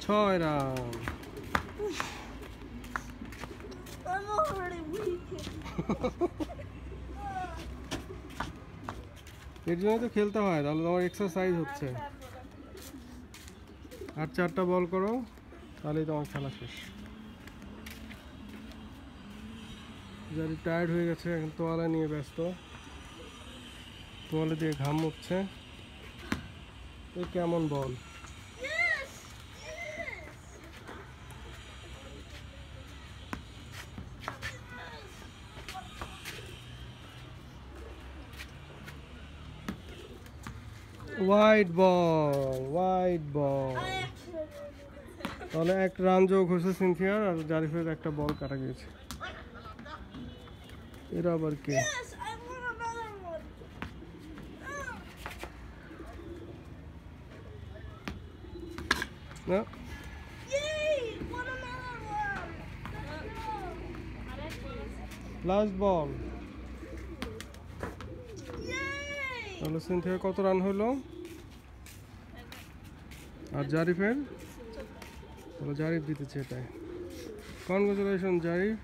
6 run. I'm already weak. এর জন্য তো খেলতে হয়, তাহলে তোমার এক্সারসাইজ হচ্ছে। আর 4টা বল করো, তাহলেই তোমার খেলা শেষ। যারি টায়ার্ড হয়ে গেছে, এখন তোয়ালে নিয়ে ব্যস্ত, তোয়ালে দিয়ে ঘাম মুছছে। এ কেমন বল? Yes. White ball, white ball. I actually. তাহলে 1 রান যোগ হয়েছে সিনথিয়ার, আর জারিফের একটা বল কাটা গেছে। এরা আবার কে? Yes, I want another one. না, Yay! Want another one. Last বল। Yay! তাহলে সিনথিয়ার কত রান হলো? আর জারিফের? তাহলে জারিফ জিতেছে এটাই। কনগ্রাচুলেশন জারিফ।